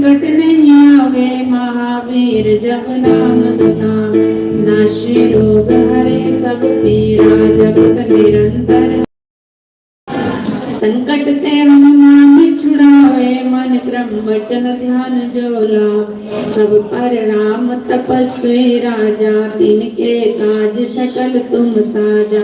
संकट नहीं आवे महावीर जब नाम सुनावे। नाशे रोग हरे सब पीरा जपत निरंतर। संकट ते हनुमान छुड़ावे मन क्रम वचन ध्यान जो लावे। सब पर राम तपस्वी राजा तिनके काज सकल तुम साजा।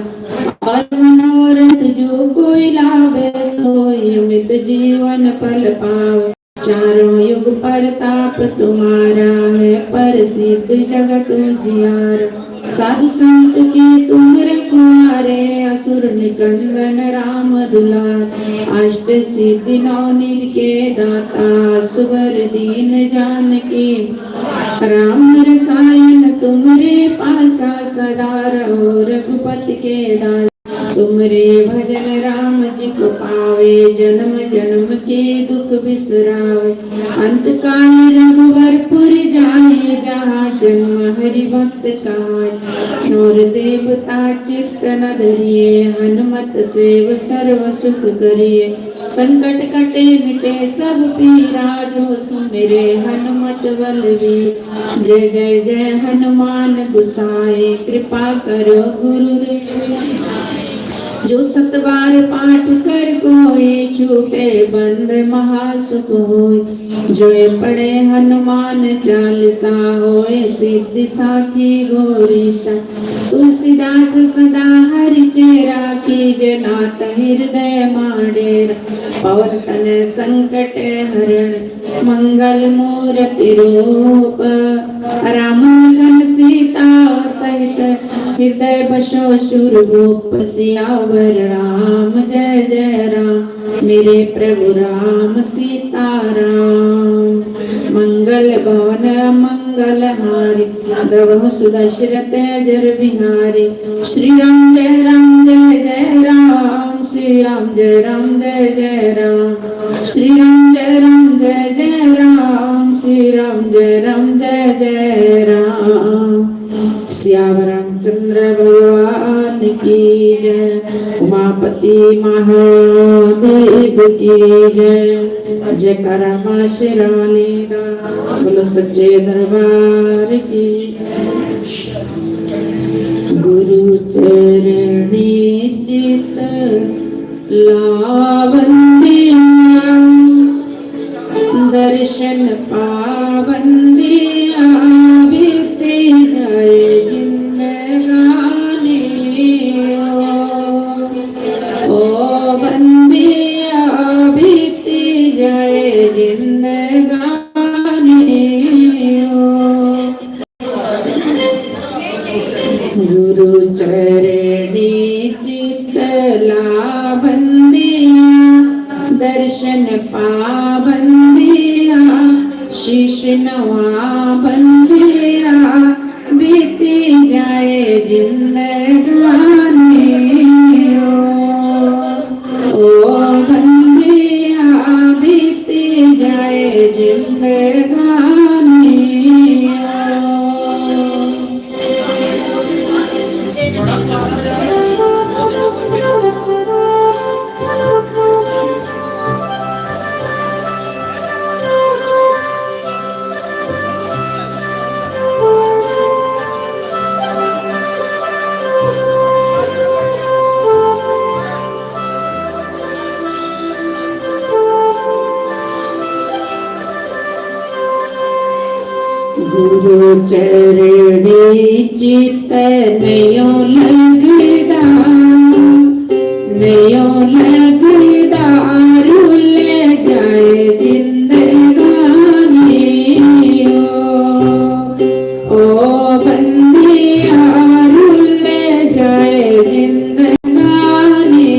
और मनोरथ जो कोई लावे सोई अमित जीवन फल पावे। चारों युग परताप तुम्हारा है प्रसिद्ध जगत उजियारा। साधु संत की तुम रखवारे असुर निकंदन राम दुलारे। अष्ट सिद्धि नौ निधि के दाता सुवर दीन जानकी। राम रसायन तुमरे पासा सदा रहो रघुपति के दास। तुमरे भजन राम जी को पावे जन्म जन्म के दुख बिसरावे। अंत काल रघुवरपुर जाए जहाँ जन्म हरि भक्त कहाए। और देवता चित्त न धरिए हनुमत सेव सर्व सुख करिए। संकट कटे मिटे सब पीरा जो सुमिरे हनुमत बलवीर। जय जय जय हनुमान गोसाई कृपा करो गुरुदेव। जो सतबार पाठ कर कोई छूटे बंद महासुख होय। जो पढ़े हनुमान चालीसा होए सिद्धि साखी गौरीशा। तुलसीदास सदा हरि चेरा कीजे नाथ हृदय माडेरा। पवन तन संकट हरण मंगल मूर्ति रूप। राम लखन सीता सहित हृदय बसो सुरभूप। सियावर राम जय जय राम मेरे प्रभु राम सीताराम। मंगल भवन मंगल हारी द्रवहु सुदशरथ जर बिहारी। श्री राम जय राम श्री राम जय जय राम। श्री राम जय राम श्री राम जय जय राम। सियावर रामचंद्र भगवान की जय। उमापति महादेव की जय। जयकारा मां शेरावाली दा बोलो सच्चे दरबार की। गुरु चरणी चित लावंदिया दर्शन पावंदिया। बीती जाए जिंदगानी ओ बंदिया बीती जाए जिंदगानी। गुरु चरणी चित लावंदिया दर्शन पावंदिया। शीश नवा बंदिया बीती जाए जिंदगानी ओ बंदिया बीती जाए जिंदगानी। गुरु चरणी चित नयो लगदा रुल जाए जिंदगानी ओ बंदिया रुल जाए जिंदगानी।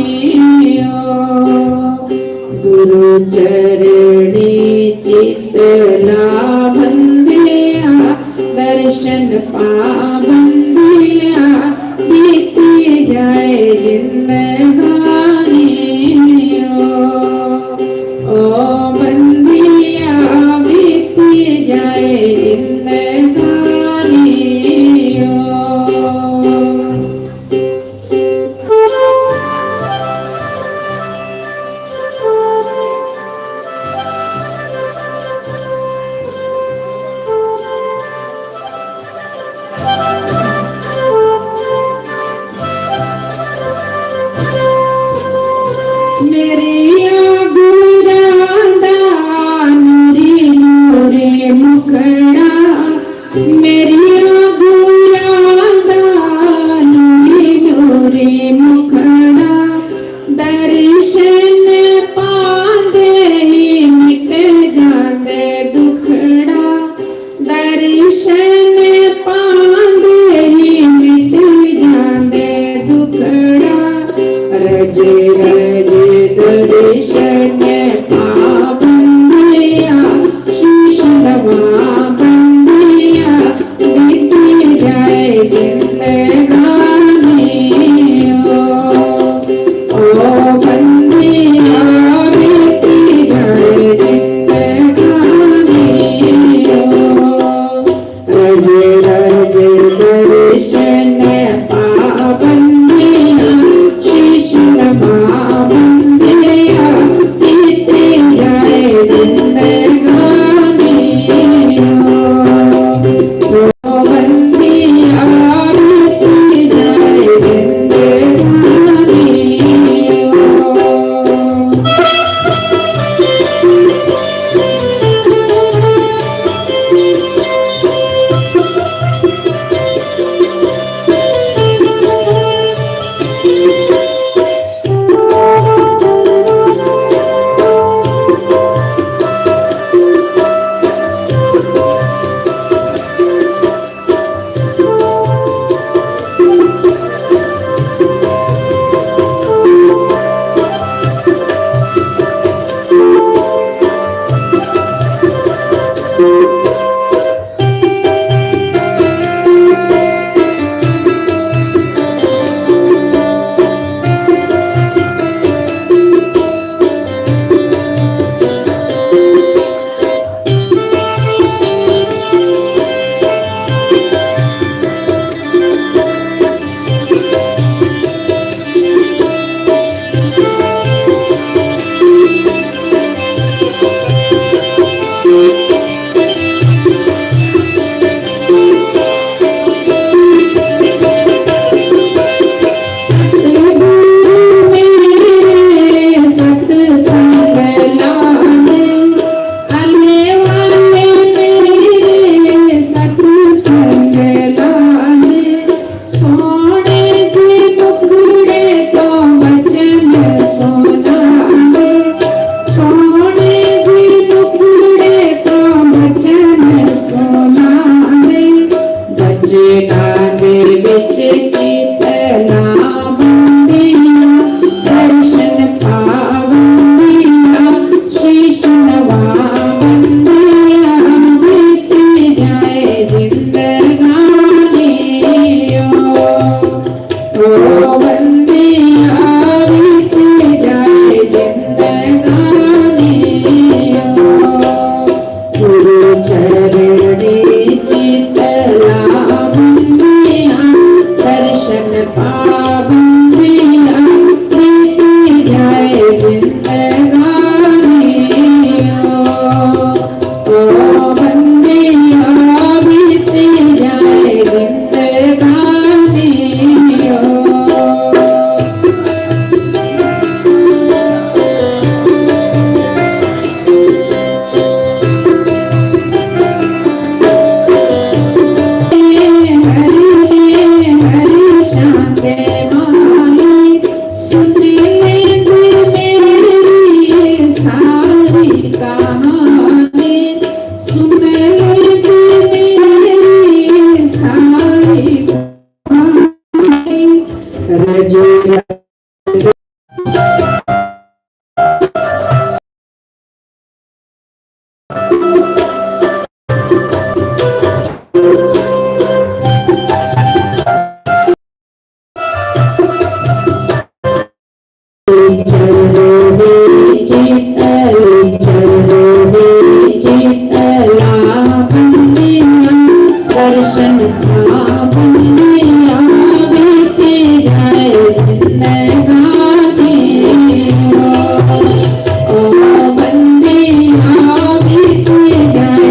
गुरु चरणी चित लावंदिया दर्शन पावंदिया बीती जाए जिंदगानी ओ बंदिया बीती जाए जिंदगानी। मुखड़ा मेरिया बुलादा रे मुखड़ा दर्शन पांदे ही मिट जांदे दुखड़ा दर्शन पांदे ही मिट जांदे दुखड़ा रज रज दर्शन पाबंदिया शीश नवा बंदिया बीती जाए जिंदगानी ओ बंदिया बीती जाए जिंदगानी रज रज दर्शन पाबंदिया शीश नवा बंदिया बीती जाए जिंदगानी ओ बंदिया बीती जाए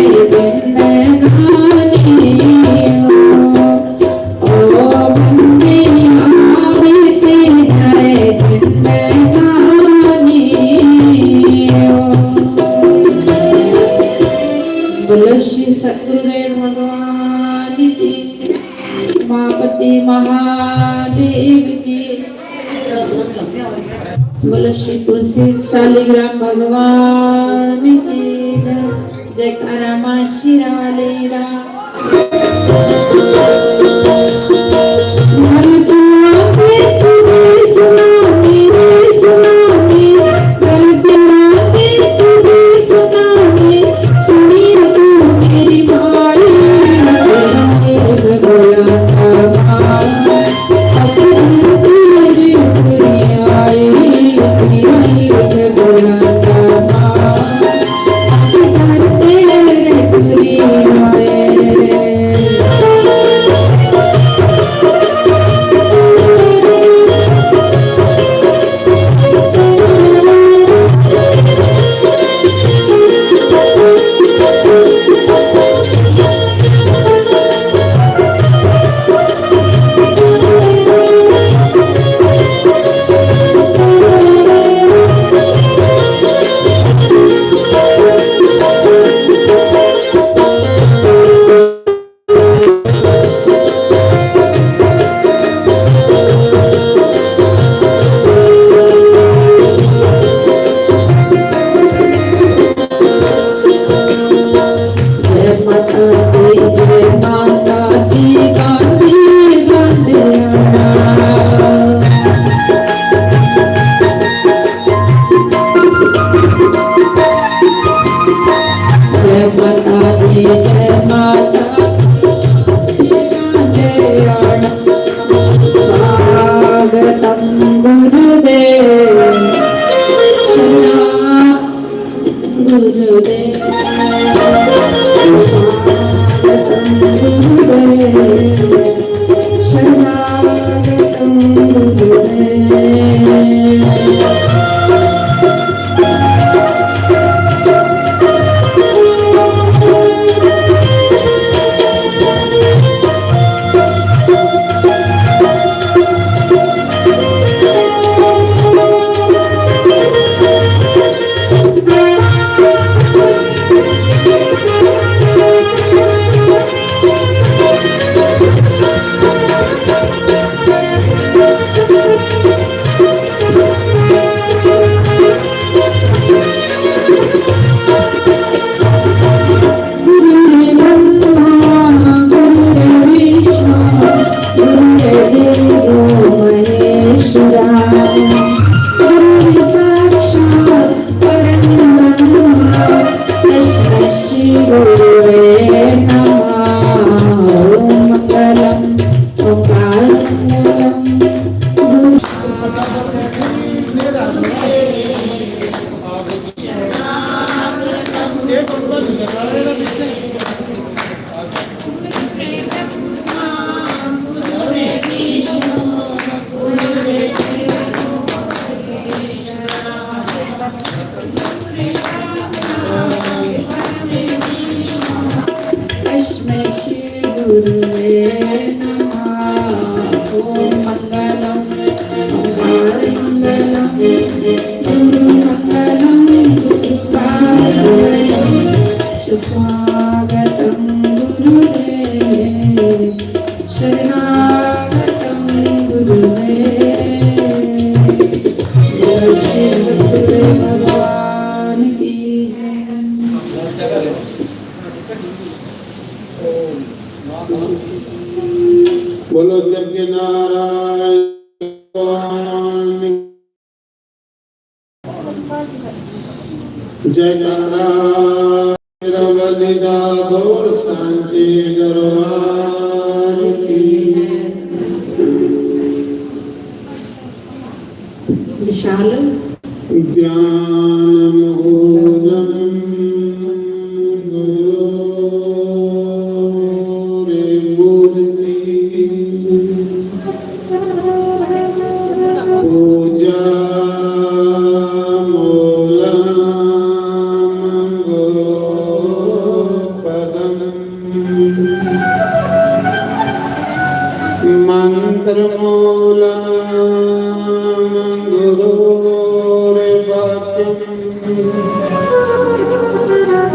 जिंदगानी बोलो श्री सतगुरुदेव भगवान की, उमापति महादेव की, बोलो श्री तुलसी शालिग्राम भगवान की जय। जयकारा मां शिराली दा। बोलो यज्ञ नारायण जयकारा बलिदा गौर सांची दरबार की। विशाल ज्ञान मूलम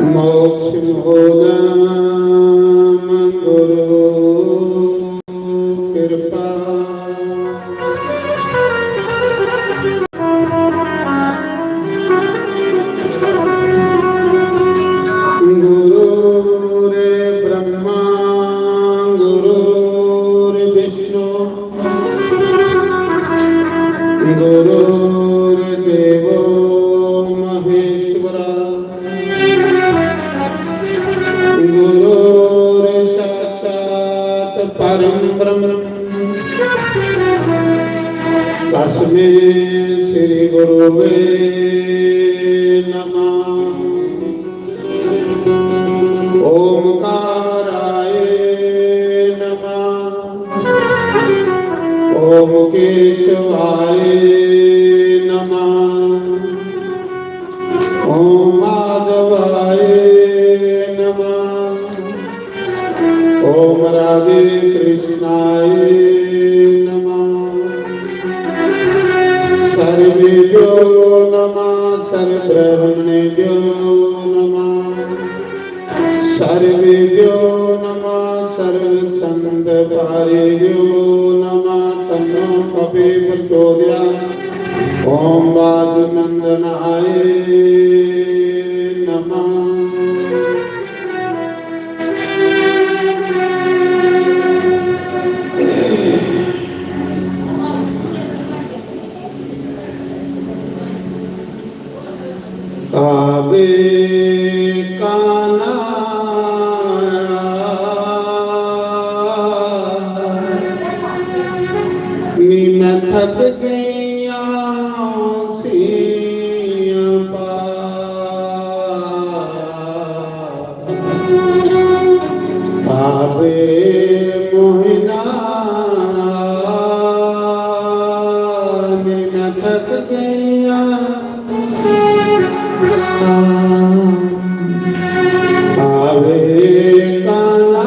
मोक्ष मूलम गुरु कृपा गुरुरे ब्रह्मा गुरुर्विष्णु गुरुर्देवो महेश्वरा गुरुर्साक्षात् परं ब्रह्म तस्मै श्री गुरुवे नमः। ओमकाराय नमः। ओम केशवाय नमः। ओम माधवाय नमः। ओम राधे कृष्णाय नमः। सर्वेभ्यो नमः। सर्वब्रह्मणेभ्यो नमः। सर्वेभ्यो नमः। सर्वसंतपारेभ्यो नमः। तन्नो कपि प्रचोदयात्। ओम वाजुनंदनाय नमः। काबे काना मैं थक गया सिया काबे मोहिना मैं थक गया काबे काना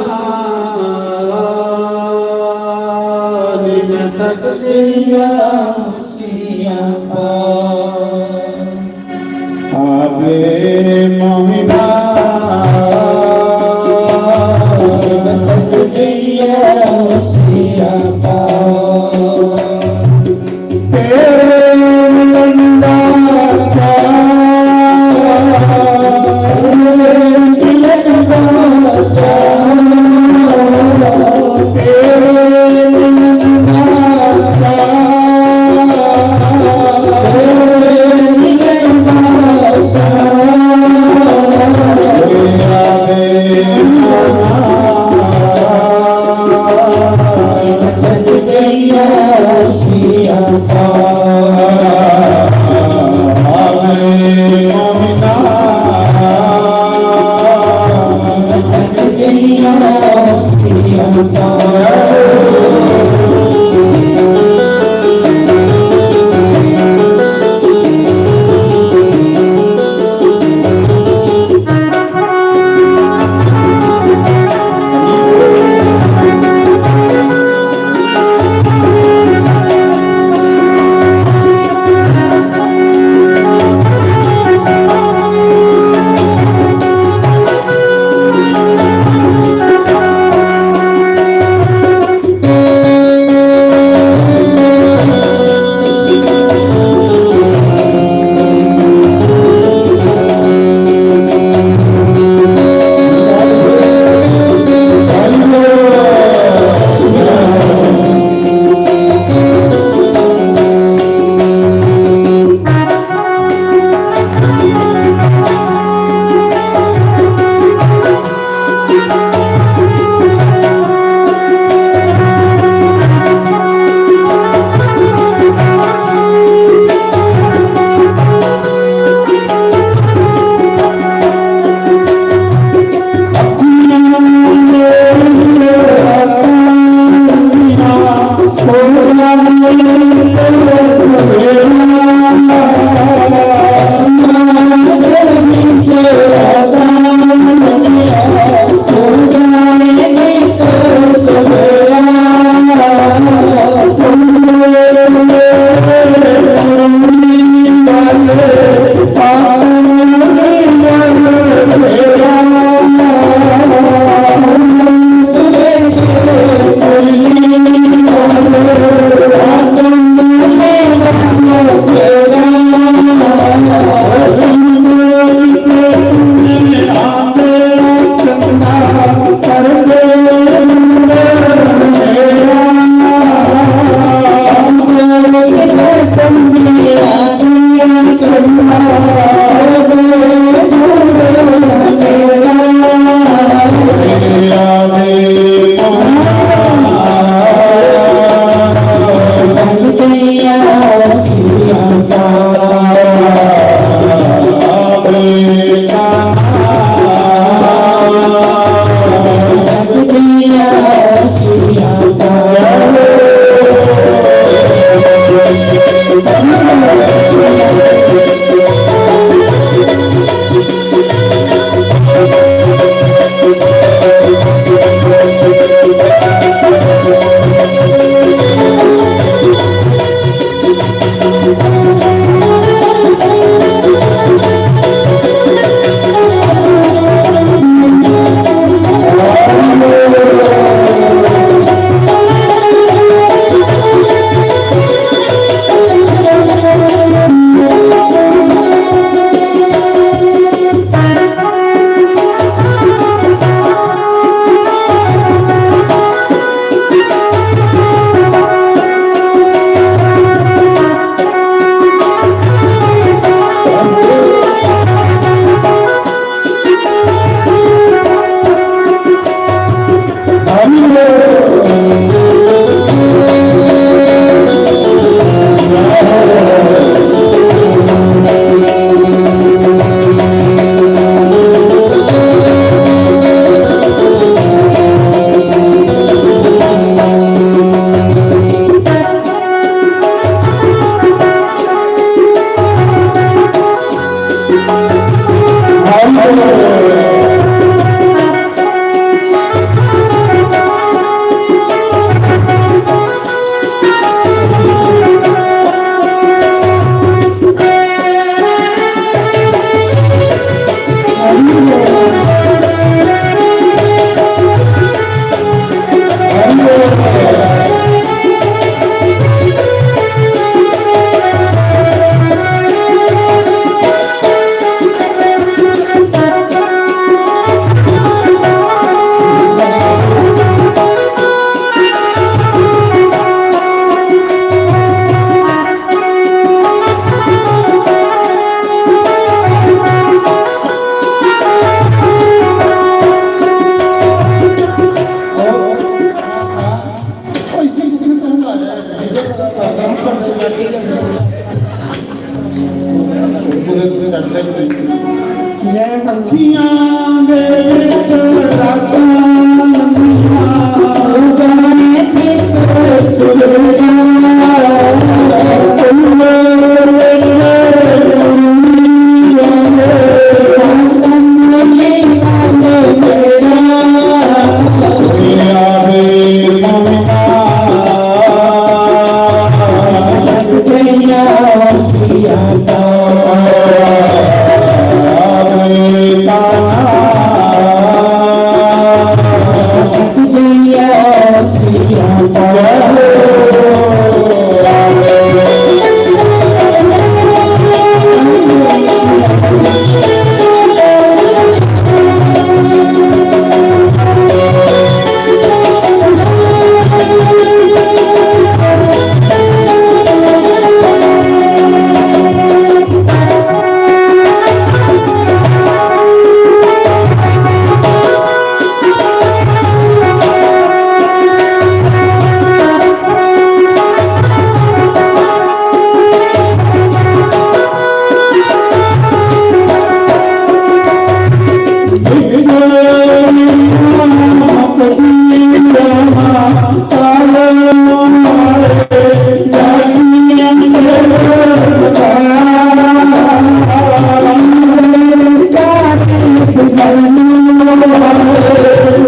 मैं थक गया आबे मोहिना थक गया तेरे मिलना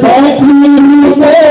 बैठी बोले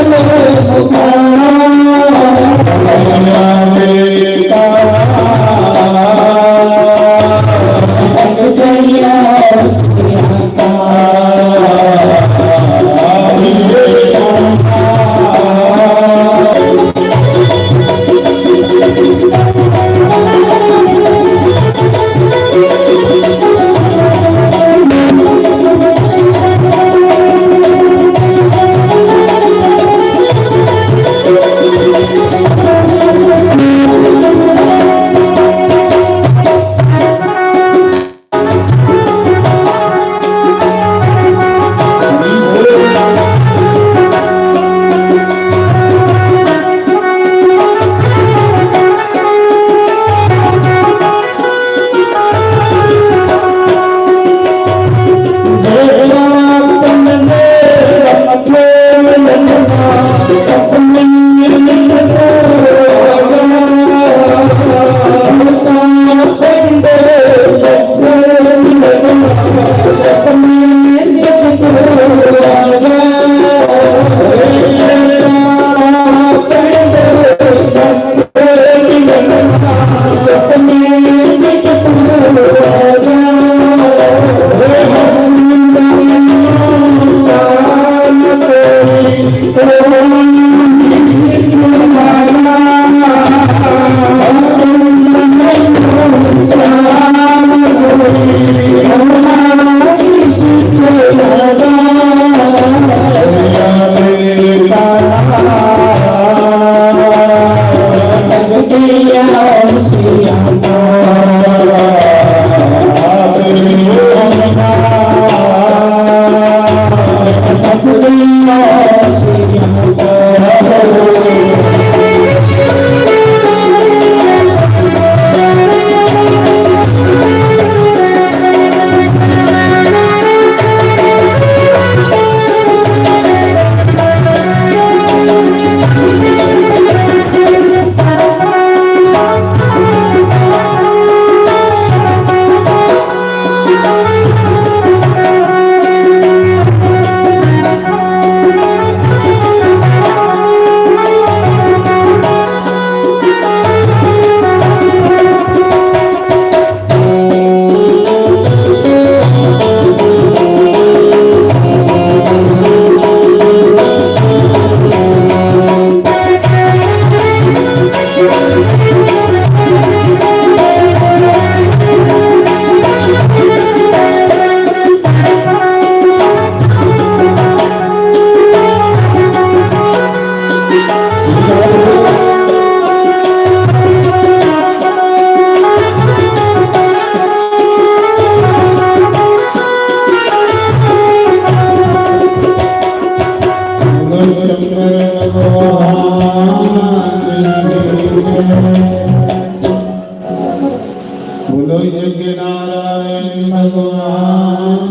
बोलो यज्ञ नारायण भगवान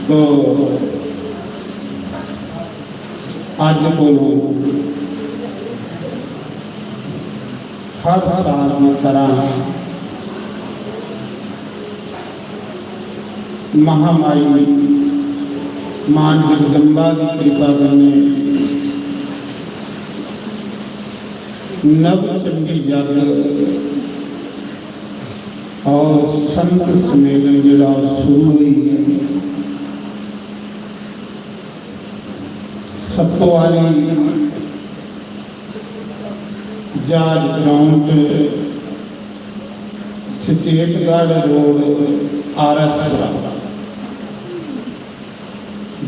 तो आज बोलो हर साल की तरह महामारी मां जगदम्बा की कृपा करने नव चंडी जग और संत सम्मेलन जरा शुरू हुई है। सतोवाली जाज ग्राउंड सचेतगढ़ रोड आरएसपुरा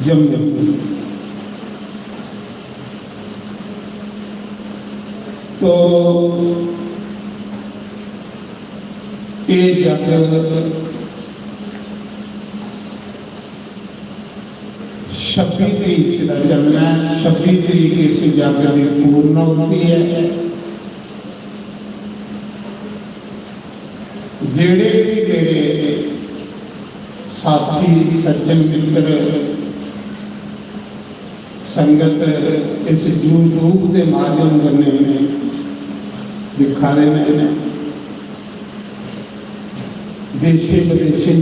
जम्मू। तो ये जग 26 तरीक से चलना है। 26 तरीक इस जग की पूर्ण होती है। जेड़े भी मेरे साथी सज्जन मित्र संगत इस यूट्यूब के माध्यम करने दिखा रहे हैं, देशे विदेशे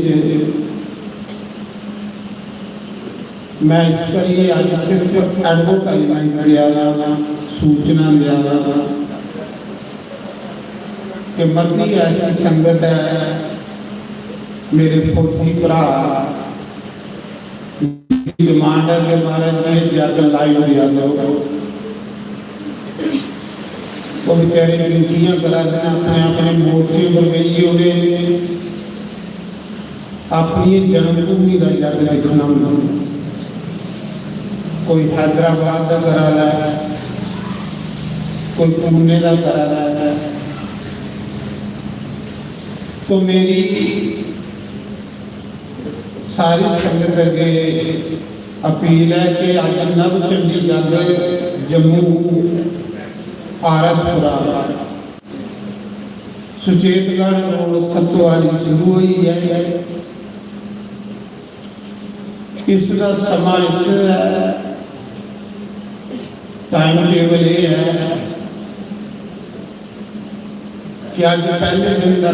मैं इस करिए अज सिर्फ एडवरटाइजमेंट दिया सूचना दिया कि मती ऐसी संगत है मेरे फौजी भरा डिमांड है कि महाराज ये जग लाइव दिया करो। वो बेचारे ड्यूटियां करा देना अपने अपने मोर्चे पर गई उन्हें अपनी जन्मभूमि का जग देखना। कोई हैदराबाद का करा ला, कोई पुणे का करा ला। तो मेरी सारी संगत अगे अपील है कि अज नव चंडी जग जम्मू आरसपुरा सुचेतगढ़ रोड सतवारी शुरू हुई है। इसका समा इस टाइम टेबल ये है कि अज पहले दिन का